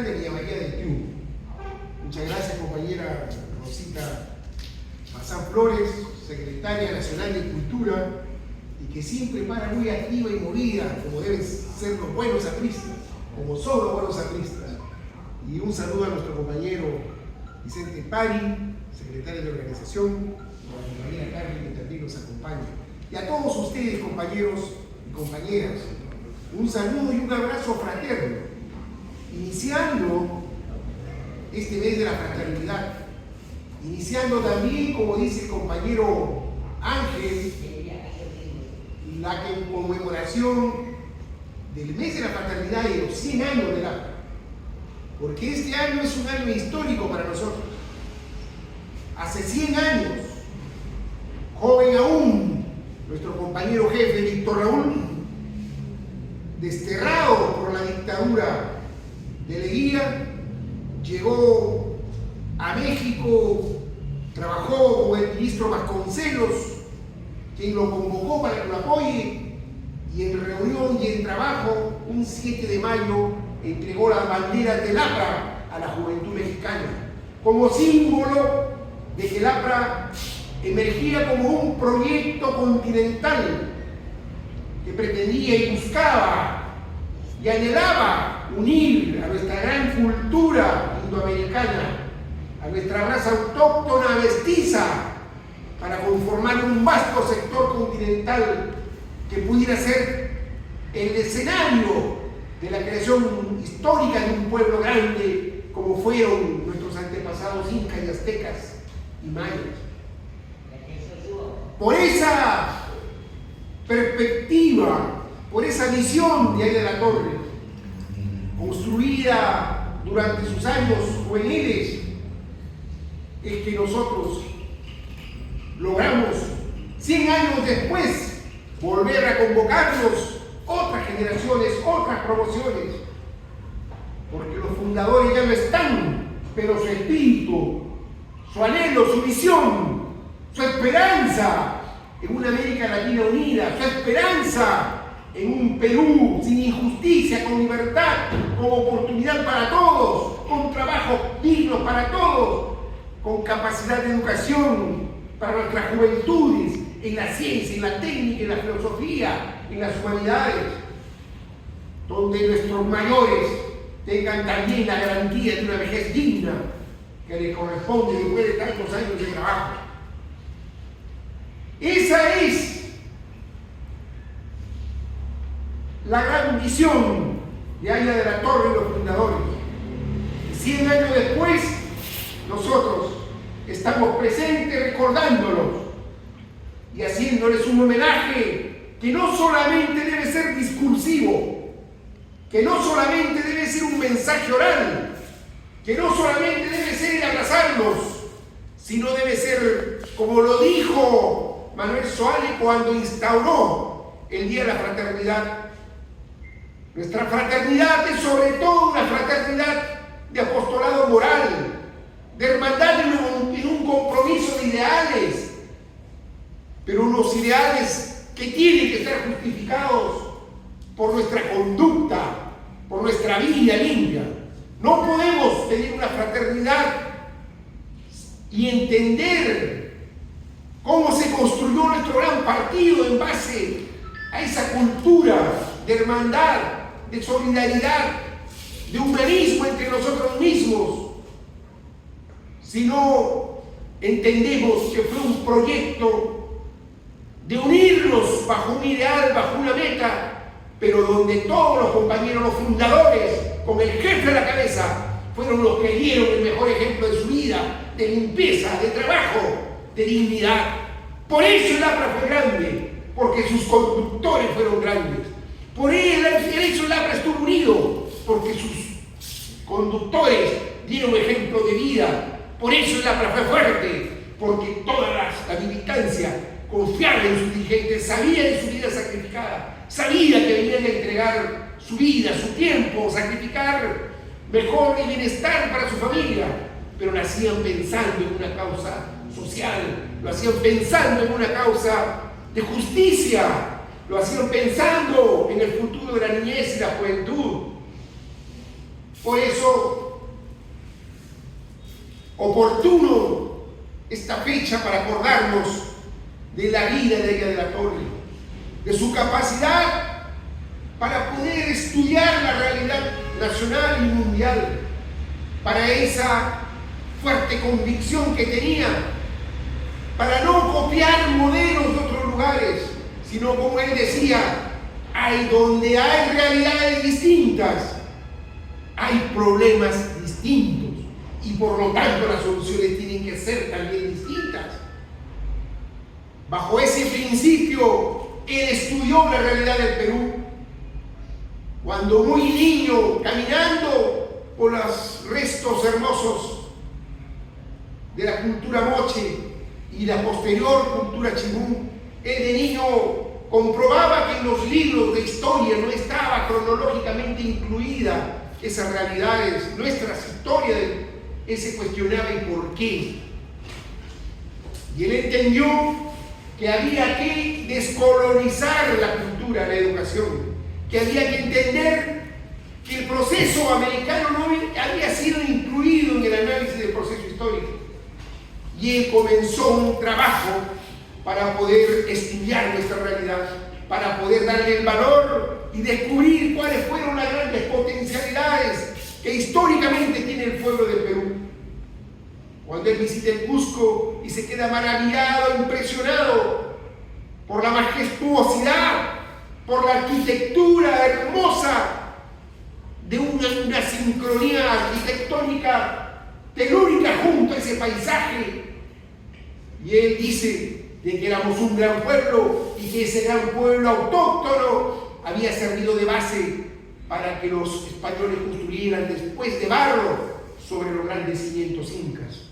Municipal de Villa María del Triunfo. Muchas gracias, compañera Rosita Bazán Flores, secretaria nacional de Cultura, y que siempre para muy activa y movida, como deben ser los buenos apristas, como son los buenos apristas. Y un saludo a nuestro compañero Vicente Pari, secretario de organización, a la compañera Carmen, que también nos acompaña. Y a todos ustedes, compañeros y compañeras, un saludo y un abrazo fraterno, iniciando este mes de la fraternidad, iniciando también, como dice el compañero Ángel, la conmemoración del mes de la fraternidad y de los 100 años del APRA, porque este año es un año histórico para nosotros. Hace 100 años, joven aún, nuestro compañero jefe Víctor Raúl, desterrado por la dictadura de Leguía, llegó a México, trabajó con el ministro Vasconcelos, quien lo convocó para que lo apoye, y en reunión y en trabajo, un 7 de mayo, entregó las banderas del APRA a la juventud mexicana, como símbolo de que el APRA emergía como un proyecto continental que pretendía y buscaba y anhelaba unir a nuestra gran cultura indoamericana, a nuestra raza autóctona mestiza, para conformar un vasto sector continental que pudiera ser el escenario de la creación histórica de un pueblo grande como fueron nuestros antepasados incas y aztecas y mayas. Por esa perspectiva, por esa visión de Aya de la Torre, construida durante sus años juveniles, es que nosotros logramos 100 años después volver a convocarnos otras generaciones, otras promociones, porque los fundadores ya no están, pero su espíritu, su anhelo, su visión, su esperanza en una América Latina unida, su esperanza en un Perú sin injusticia, con libertad, con oportunidad para todos, con trabajos dignos para todos, con capacidad de educación para nuestras juventudes, en la ciencia, en la técnica, en la filosofía, en las humanidades, donde nuestros mayores tengan también la garantía de una vejez digna que les corresponde después de tantos años de trabajo. Esa es la gran visión de Aya de la Torre y los fundadores. 100 años después, nosotros estamos presentes recordándolos y haciéndoles un homenaje que no solamente debe ser discursivo, que no solamente debe ser un mensaje oral, que no solamente debe ser el abrazarlos, sino debe ser, como lo dijo Manuel Soale cuando instauró el Día de la Fraternidad. Nuestra fraternidad es sobre todo una fraternidad de apostolado moral, de hermandad en un compromiso de ideales, pero unos ideales que tienen que estar justificados por nuestra conducta, por nuestra vida limpia. No podemos tener una fraternidad y entender cómo se construyó nuestro gran partido en base a esa cultura de hermandad, de solidaridad, de humanismo entre nosotros mismos, si no entendemos que fue un proyecto de unirnos bajo un ideal, bajo una meta, pero donde todos los compañeros, los fundadores, con el jefe a la cabeza, fueron los que dieron el mejor ejemplo de su vida, de limpieza, de trabajo, de dignidad. Por eso el APRA fue grande, porque sus conductores fueron grandes. Por eso el APRA estuvo unido, porque sus conductores dieron ejemplo de vida. Por eso el APRA fue fuerte, porque toda la militancia confiaba en sus dirigentes, sabía de su vida sacrificada, sabía que venían a entregar su vida, su tiempo, sacrificar mejor y bienestar para su familia, pero lo hacían pensando en una causa social, lo hacían pensando en una causa de justicia, lo hacían pensando en el futuro de la niñez y la juventud. Por eso, oportuno esta fecha para acordarnos de la vida de Eguía de la Torre, de su capacidad para poder estudiar la realidad nacional y mundial, para esa fuerte convicción que tenía, para no copiar modelos de otros lugares, sino como él decía, hay donde hay realidades distintas, hay problemas distintos, y por lo tanto las soluciones tienen que ser también distintas. Bajo ese principio, él estudió la realidad del Perú. Cuando muy niño, caminando por los restos hermosos de la cultura moche y la posterior cultura chimú, él de niño comprobaba que en los libros de historia no estaba cronológicamente incluida esas realidades, nuestras historias. Él se cuestionaba el por qué. Y él entendió que había que descolonizar la cultura, la educación, que había que entender que el proceso americano no había sido incluido en el análisis del proceso histórico. Y él comenzó un trabajo para poder estudiar nuestra realidad, para poder darle el valor y descubrir cuáles fueron las grandes potencialidades que históricamente tiene el pueblo del Perú. Cuando él visita el Cusco y se queda maravillado, impresionado por la majestuosidad, por la arquitectura hermosa de una sincronía arquitectónica telúrica junto a ese paisaje. Y él dice de que éramos un gran pueblo y que ese gran pueblo autóctono había servido de base para que los españoles construyeran después de barro sobre los grandes cimientos incas.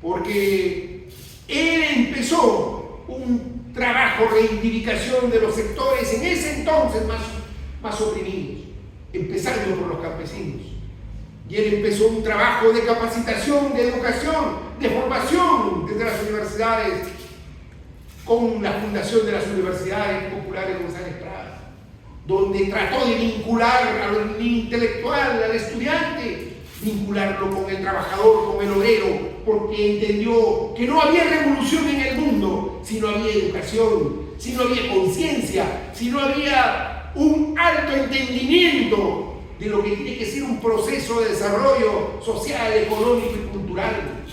Porque él empezó un trabajo de reivindicación de los sectores en ese entonces más oprimidos, empezando por los campesinos. Y él empezó un trabajo de capacitación, de educación, de formación desde las universidades, con la fundación de las Universidades Populares González Prada, donde trató de vincular al intelectual, al estudiante, vincularlo con el trabajador, con el obrero, porque entendió que no había revolución en el mundo si no había educación, si no había conciencia, si no había un alto entendimiento de lo que tiene que ser un proceso de desarrollo social, económico y cultural.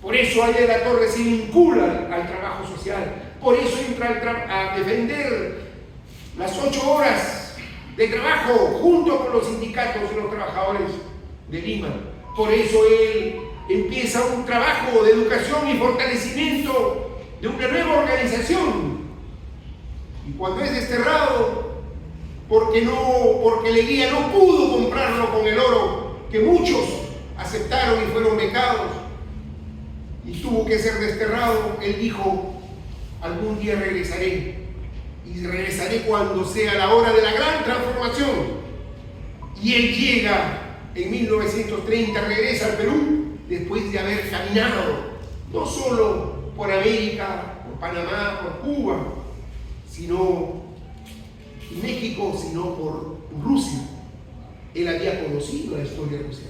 Por eso Eguía de la Torre se vincula al trabajo social, por eso entra a defender las 8 horas de trabajo junto con los sindicatos de los trabajadores de Lima. Por eso él empieza un trabajo de educación y fortalecimiento de una nueva organización. Y cuando es desterrado, porque Leguía no pudo comprarlo con el oro que muchos aceptaron y fueron becados, y tuvo que ser desterrado, él dijo: algún día regresaré, y regresaré cuando sea la hora de la gran transformación. Y él llega en 1930, regresa al Perú después de haber caminado no solo por América, por Panamá, por Cuba, y México, sino por Rusia. Él había conocido la historia rusa.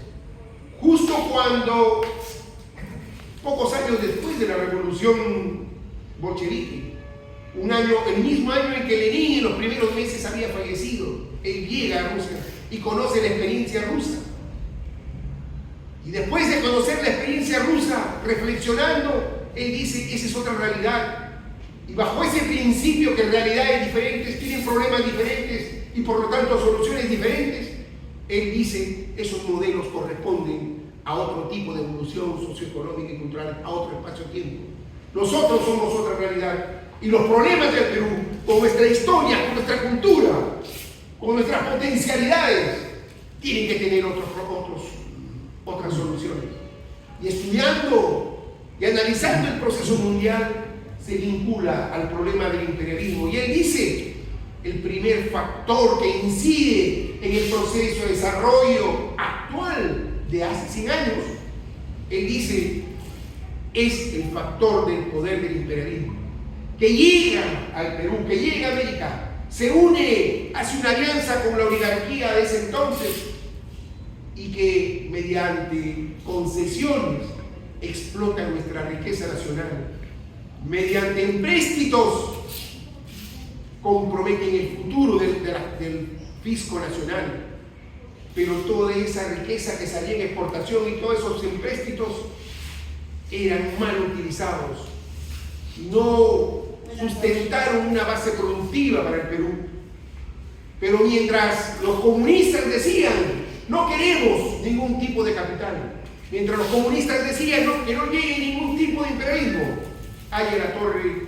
Justo cuando, pocos años después de la revolución bolchevique, el mismo año en que Lenin en los primeros meses había fallecido, él llega a Rusia y conoce la experiencia rusa. Y después de conocer la experiencia rusa, reflexionando, él dice: esa es otra realidad. Y bajo ese principio que realidades diferentes tienen problemas diferentes y por lo tanto soluciones diferentes, él dice: esos modelos corresponden a otro tipo de evolución socioeconómica y cultural, a otro espacio-tiempo. Nosotros somos otra realidad. Y los problemas del Perú, con nuestra historia, con nuestra cultura, con nuestras potencialidades, tienen que tener otras soluciones. Y estudiando y analizando el proceso mundial, se vincula al problema del imperialismo. Y él dice: el primer factor que incide en el proceso de desarrollo actual de hace 100 años, él dice, es el factor del poder del imperialismo, que llega al Perú, que llega a América se une, hace una alianza con la oligarquía de ese entonces y que mediante concesiones explota nuestra riqueza nacional, mediante empréstitos comprometen el futuro del fisco nacional, pero toda esa riqueza que salía en exportación y todos esos empréstitos eran mal utilizados, no sustentaron una base productiva para el Perú. Pero mientras los comunistas decían no queremos ningún tipo de capital, mientras los comunistas decían que no llegue ningún tipo de imperialismo, Aya de la Torre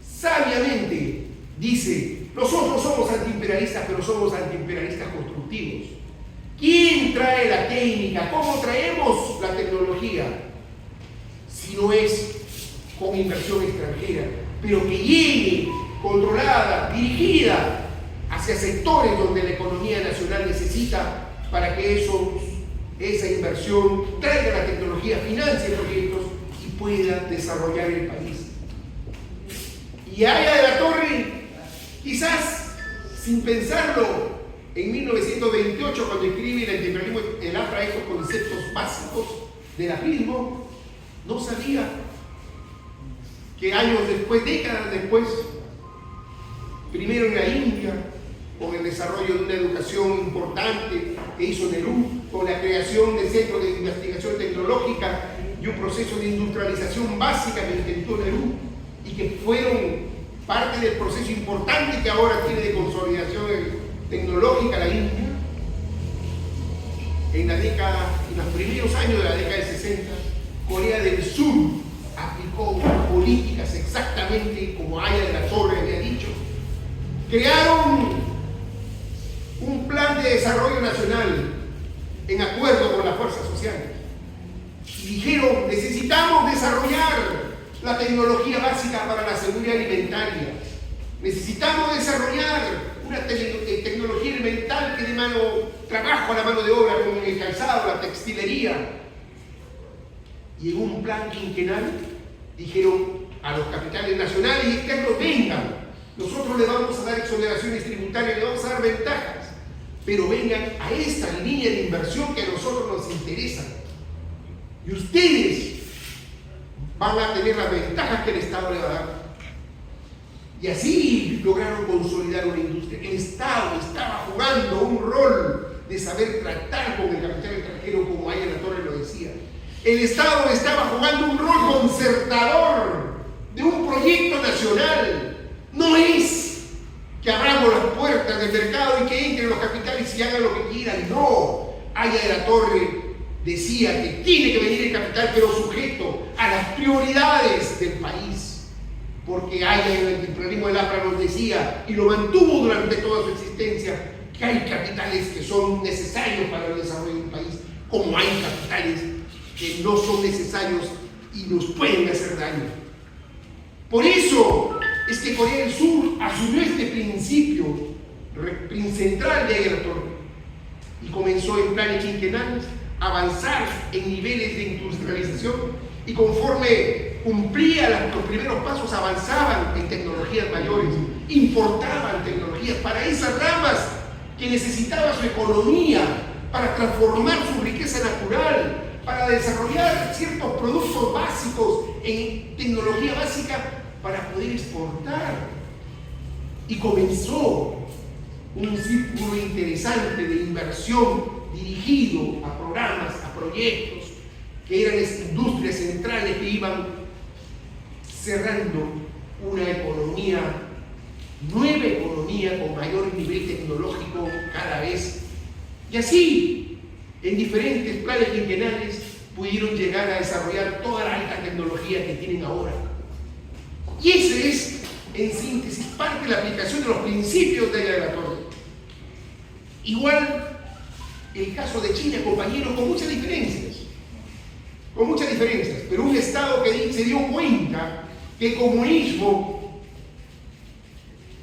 sabiamente dice: nosotros somos antiimperialistas, pero somos antiimperialistas constructivos. ¿Quién trae la técnica? ¿Cómo traemos la tecnología? Si no es con inversión extranjera, pero que llegue controlada, dirigida hacia sectores donde la economía nacional necesita, para que esa inversión traiga la tecnología, financie proyectos y pueda desarrollar el país. Y Aya de la Torre, quizás sin pensarlo, en 1928, cuando escribe el antiimperialismo, elabora estos conceptos básicos del aprismo, no sabía que años después, décadas después, primero en la India, con el desarrollo de una educación importante que hizo Nehru, con la creación de centros de investigación tecnológica y un proceso de industrialización básica que intentó Nehru y que fueron parte del proceso importante que ahora tiene de consolidación tecnológica la India. En los primeros años de la década del 60, Corea del Sur aplicó políticas exactamente como Aya de la Torre había dicho. Crearon un plan de desarrollo nacional en acuerdo con las fuerzas sociales y dijeron: necesitamos desarrollar la tecnología básica para la seguridad alimentaria, necesitamos desarrollar una tecnología elemental que dé trabajo a la mano de obra, como el calzado, la textilería. Y en un plan quinquenal dijeron a los capitales nacionales y externos: vengan, nosotros les vamos a dar exoneraciones tributarias, les vamos a dar ventajas, pero vengan a esta línea de inversión que a nosotros nos interesa. Y ustedes van a tener las ventajas que el Estado le va a dar. Y así lograron consolidar una industria. El Estado estaba jugando un rol de saber tratar con el capital extranjero, como Aya de la Torre lo decía. El Estado estaba jugando un rol concertador de un proyecto nacional. No es que abramos las puertas del mercado y que entren los capitales y hagan lo que quieran. No, Aya de la Torre decía que tiene que venir el capital, pero sujeto a las prioridades del país. Porque Aya en el antiimperialismo del APRA nos decía, y lo mantuvo durante toda su existencia, que hay capitales que son necesarios para el desarrollo del país, como hay capitales que no son necesarios y nos pueden hacer daño. Por eso es que Corea del Sur asumió este principio central de Aya de la Torre y comenzó en planes quinquenales a avanzar en niveles de industrialización, y conforme cumplía los primeros pasos avanzaban en tecnologías mayores, importaban tecnologías para esas ramas que necesitaba su economía para transformar su riqueza natural, para desarrollar ciertos productos básicos en tecnología básica para poder exportar. Y comenzó un círculo interesante de inversión dirigido a programas, a proyectos que eran industrias centrales que iban cerrando una economía, nueva economía con mayor nivel tecnológico cada vez. Y así, en diferentes planes quinquenales, pudieron llegar a desarrollar toda la alta tecnología que tienen ahora. Y ese es, en síntesis, parte de la aplicación de los principios de Aya de la Torre. Igual el caso de China, compañeros, con muchas diferencias, pero un Estado que se dio cuenta que el comunismo,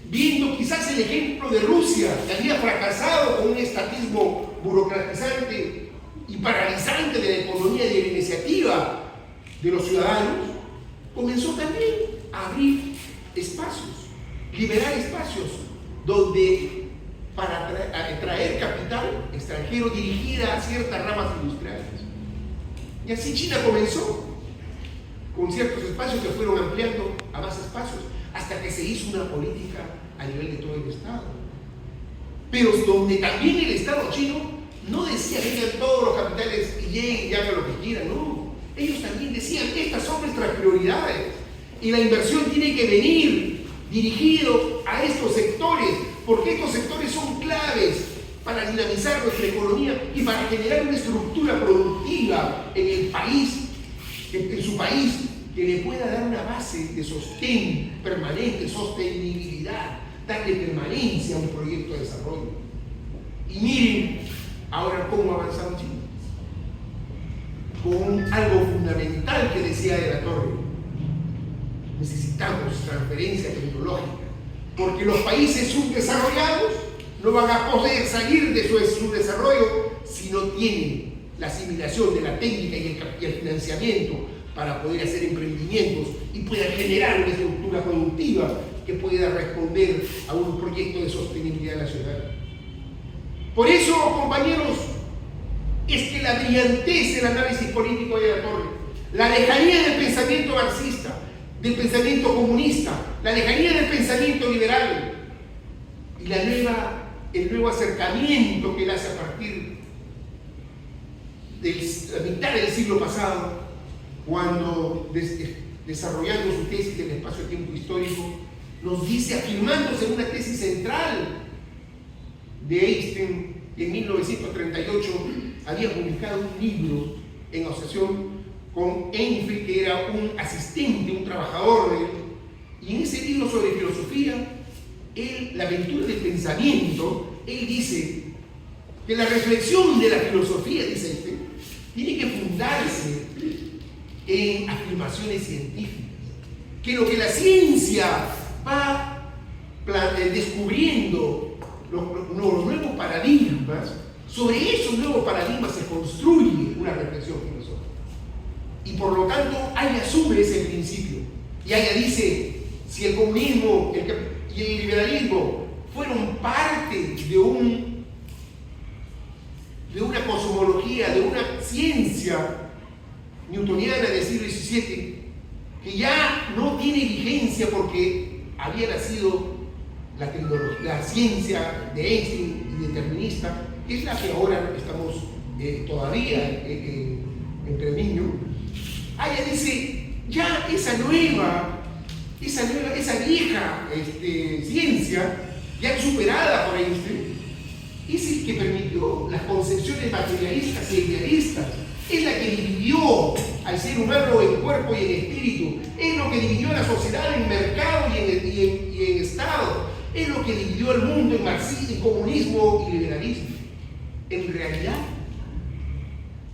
viendo quizás el ejemplo de Rusia, que había fracasado con un estatismo burocratizante y paralizante de la economía y de la iniciativa de los ciudadanos, comenzó también a abrir espacios, liberar espacios donde para atraer capital extranjero dirigida a ciertas ramas industriales. Y así China comenzó con ciertos espacios que fueron ampliando a más espacios hasta que se hizo una política a nivel de todo el Estado. Pero donde también el Estado chino no decía vengan todos los capitales y lleguen y hagan lo que quieran, no. Ellos también decían estas son nuestras prioridades y la inversión tiene que venir dirigido a estos sectores, porque estos sectores son claves para dinamizar nuestra economía y para generar una estructura productiva en el país, en su país, que le pueda dar una base de sostén permanente, sostenibilidad, darle permanencia a un proyecto de desarrollo. Y miren ahora cómo ha avanzado China, con algo fundamental que decía de la Torre: necesitamos transferencia tecnológica, porque los países subdesarrollados no van a poder salir de su desarrollo si no tienen la asimilación de la técnica y el financiamiento para poder hacer emprendimientos y puedan generar una estructura productiva que pueda responder a un proyecto de sostenibilidad nacional. Por eso, compañeros, es que la brillantez del análisis político de la Torre, la lejanía del pensamiento marxista, del pensamiento comunista, la lejanía del pensamiento liberal y el nuevo acercamiento que él hace a partir de la mitad del siglo pasado, cuando desarrollando su tesis del espacio-tiempo histórico, nos dice, afirmándose en una tesis central de Einstein, que en 1938 había publicado un libro en asociación con Einfeld, que era un asistente, un trabajador de él, y en ese libro sobre filosofía, la aventura del pensamiento, él dice que la reflexión de la filosofía, dice Einstein, tiene que fundarse en afirmaciones científicas, que lo que la ciencia va descubriendo los nuevos paradigmas, sobre esos nuevos paradigmas se construye una reflexión filosófica. Y por lo tanto, ella asume ese principio. Y ella dice, si el comunismo y el liberalismo fueron parte de una cosmología, de una ciencia newtoniana del siglo XVII, que ya no tiene vigencia porque había nacido la ciencia de Einstein y determinista, que es la que ahora estamos todavía en predominio. Ella dice, ya esa vieja ciencia, ya superada por Einstein, es el que permitió las concepciones materialistas y idealistas. Es la que dividió al ser humano en cuerpo y en espíritu. Es lo que dividió a la sociedad en mercado y en Estado. Es lo que dividió al mundo en marxismo, en comunismo y liberalismo. En realidad,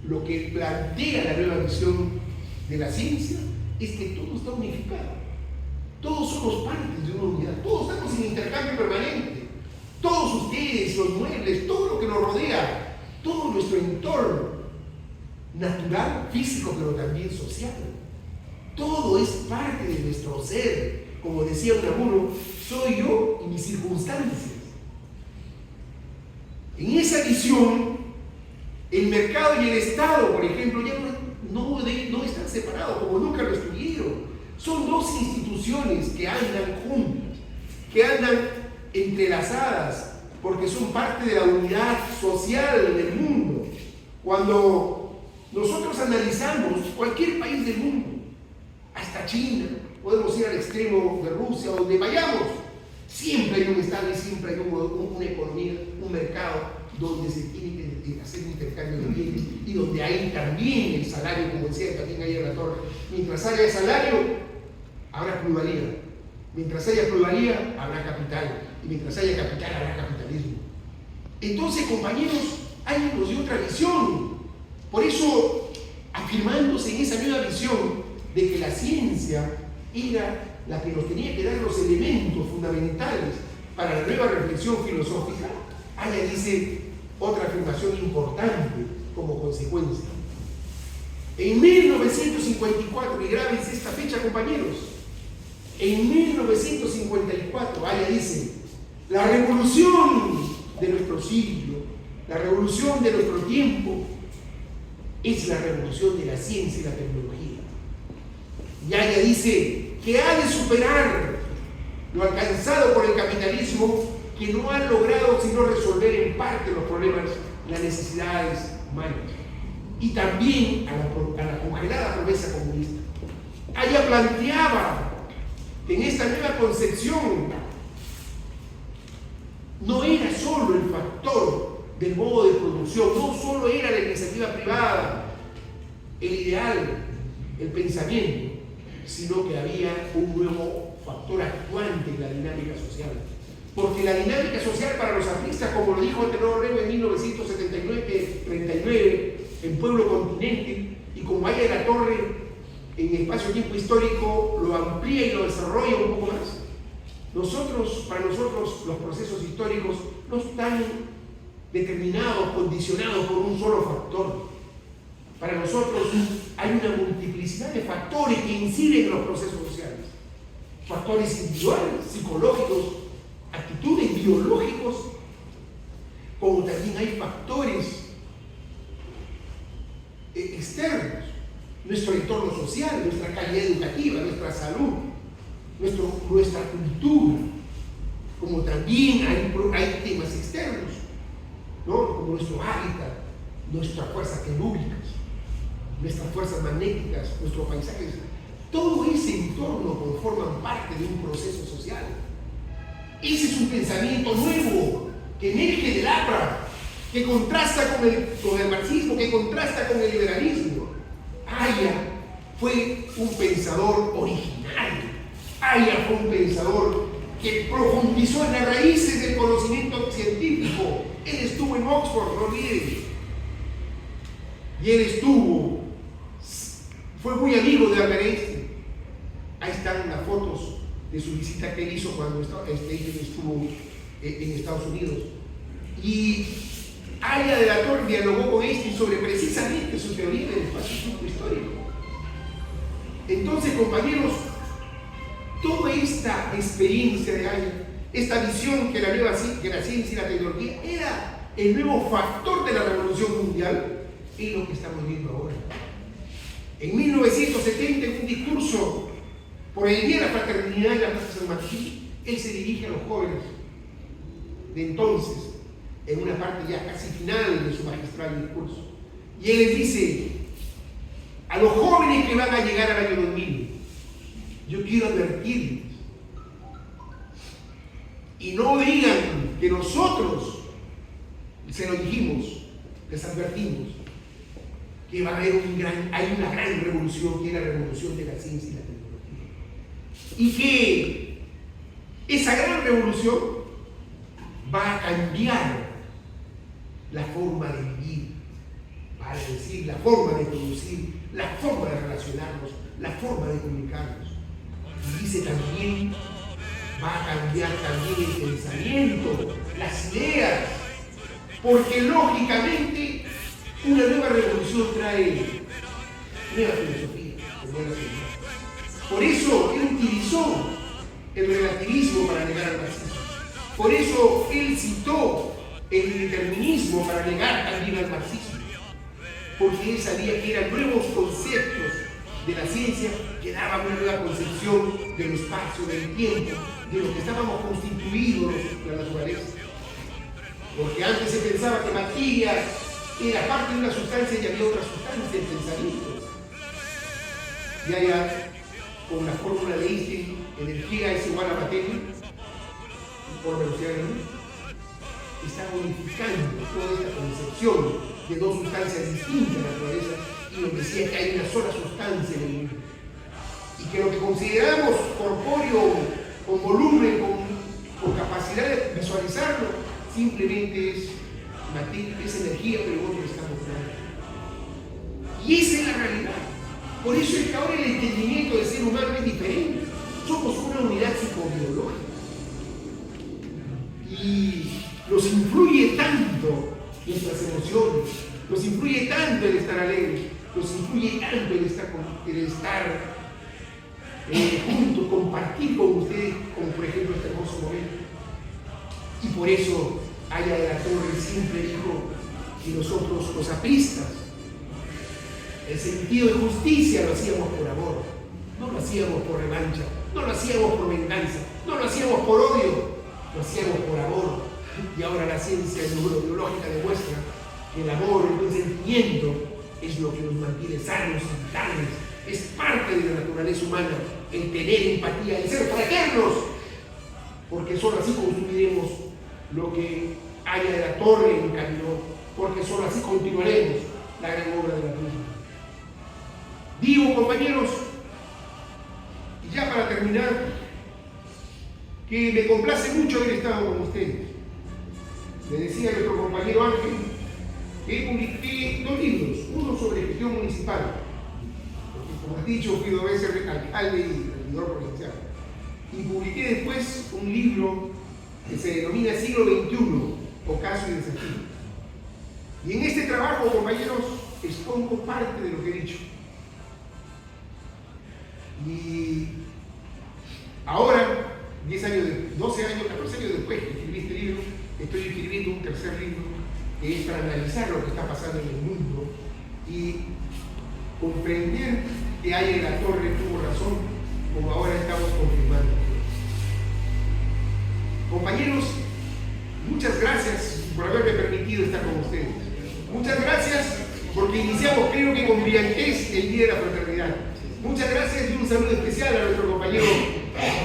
lo que plantea la nueva visión de la ciencia es que todo está unificado. Todos somos partes de una unidad. Todos estamos en intercambio permanente. Todos ustedes, los muebles, todo lo que nos rodea, todo nuestro entorno natural, físico, pero también social. Todo es parte de nuestro ser. Como decía Unamuno, soy yo y mis circunstancias. En esa visión, el mercado y el Estado, por ejemplo, ya no están separados, como nunca lo estuvieron. Son dos instituciones que andan juntas, que andan entrelazadas, porque son parte de la unidad social del mundo. Cuando nosotros analizamos cualquier país del mundo, hasta China, podemos ir al extremo de Rusia, donde vayamos, siempre hay un Estado y siempre hay una economía, un mercado donde se tiene que hacer un intercambio de bienes y donde hay también el salario, como decía también ayer la Torre. Mientras haya salario, habrá pluralidad. Mientras haya pluralidad, habrá capital. Y mientras haya capital, habrá capitalismo. Entonces, compañeros, hay nos dio otra visión. Por eso, afirmándose en esa nueva visión de que la ciencia era la que nos tenía que dar los elementos fundamentales para la nueva reflexión filosófica, ella dice otra afirmación importante como consecuencia. En 1954, y grábense esta fecha, compañeros, en 1954, ella dice, La revolución de nuestro siglo, la revolución de nuestro tiempo, es la revolución de la ciencia y la tecnología. Yaya dice que ha de superar lo alcanzado por el capitalismo, que no ha logrado sino resolver en parte los problemas, las necesidades humanas, y también a la congelada promesa comunista. Ella planteaba que en esta nueva concepción no era solo el factor del modo de producción, no solo era la iniciativa privada, el ideal, el pensamiento, sino que había un nuevo factor actuante en la dinámica social. Porque la dinámica social para los artistas, como lo dijo Tenor Orrego en 1939, en Pueblo Continente, y como Aya de la Torre en Espacio-Tiempo Histórico lo amplía y lo desarrolla un poco más. Para nosotros los procesos históricos no están determinados, condicionados por un solo factor. Para nosotros hay una multiplicidad de factores que inciden en los procesos sociales. Factores individuales, psicológicos, actitudes biológicos, como también hay factores externos, nuestro entorno social, nuestra calidad educativa, nuestra salud, nuestra cultura, como también hay temas externos, ¿no? Como nuestro hábitat, nuestras fuerzas telúricas, nuestras fuerzas magnéticas, nuestros paisajes. Todo ese entorno conforman parte de un proceso social. Ese es un pensamiento nuevo que emerge del APRA, que contrasta con el marxismo, que contrasta con el liberalismo. Aya fue un pensador original. Aya fue un pensador que profundizó en las raíces del conocimiento científico. Él estuvo en Oxford, no olviden. Y él fue muy amigo de Albert Einstein. Ahí están las fotos de su visita que él hizo cuando Einstein estuvo en Estados Unidos. Y Aya de la Torre dialogó con Einstein sobre precisamente su teoría del espacio-tiempo histórico. Entonces, compañeros, toda esta experiencia de Aya, esta visión que la ciencia y la tecnología era el nuevo factor de la revolución mundial, es lo que estamos viendo ahora. En 1970, en un discurso por el Día de la Fraternidad en la Plaza San Martín, él se dirige a los jóvenes de entonces, en una parte ya casi final de su magistral discurso. Y él les dice, a los jóvenes que van a llegar al año 2000, yo quiero advertirles, y no digan que nosotros se lo dijimos, les advertimos, que va a haber hay una gran revolución, que es la revolución de la ciencia y la tecnología. Y que esa gran revolución va a cambiar la forma de vivir, vale decir, la forma de producir, la forma de relacionarnos, la forma de comunicarnos. Y dice también, va a cambiar también el pensamiento, las ideas, porque lógicamente una nueva revolución trae nueva filosofía, nueva filosofía. Por eso él utilizó el relativismo para negar al marxismo. Por eso él citó el determinismo para negar también al marxismo. Porque él sabía que eran nuevos conceptos de la ciencia que daban una nueva concepción del espacio, del tiempo, de lo que estábamos constituidos de la naturaleza. Porque antes se pensaba que materia era parte de una sustancia y había otra sustancia, el pensamiento. Y allá, con la fórmula de Einstein, energía es igual a materia, por velocidad de la luz, está modificando toda esta concepción de dos sustancias distintas de la naturaleza y nos decía que hay una sola sustancia en el mundo. Y que lo que consideramos corpóreo, con volumen, con capacidad de visualizarlo, simplemente es materia, es energía, pero otro está mostrando. Y esa es la realidad. Por eso es que ahora el entendimiento del ser humano es diferente. Somos una unidad psicobiológica. Y nos influye tanto nuestras emociones, nos influye tanto el estar alegre, nos influye tanto el estar juntos, compartir con ustedes, como por ejemplo este hermoso momento. Y por eso Aya de la Torre siempre dijo que nosotros, los apristas, el sentido de justicia lo hacíamos por amor, no lo hacíamos por revancha, no lo hacíamos por venganza, no lo hacíamos por odio, lo hacíamos por amor. Y ahora la ciencia neurobiológica demuestra que el amor, el consentimiento, es lo que nos mantiene sanos y vitales. Es parte de la naturaleza humana el tener empatía, el ser fraternos, porque solo así construiremos lo que Aya de la Torre encaminó, porque solo así continuaremos la gran obra de la misma. Digo, compañeros, y ya para terminar, que me complace mucho haber estado con ustedes. Me decía nuestro compañero Ángel que publiqué 2 libros, uno sobre gestión municipal, porque como has dicho, fui 2 veces alcalde y regidor provincial, y publiqué después un libro que se denomina Siglo XXI, Ocaso y Desafío. Y en este trabajo, compañeros, expongo parte de lo que he dicho. Y ahora, 10 años, 12 años, 14 años después que escribí este libro, estoy escribiendo un tercer libro que es para analizar lo que está pasando en el mundo y comprender que Aya de la Torre tuvo razón, como ahora estamos confirmando. Compañeros, muchas gracias por haberme permitido estar con ustedes. Muchas gracias porque iniciamos, creo que con brillantez, el Día de la Fraternidad. Muchas gracias y un saludo especial a nuestro compañero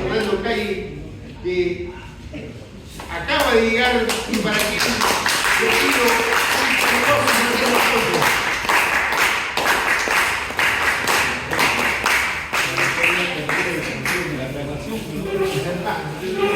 Fernando Calle, que acaba de llegar y para quien le pido un saludo.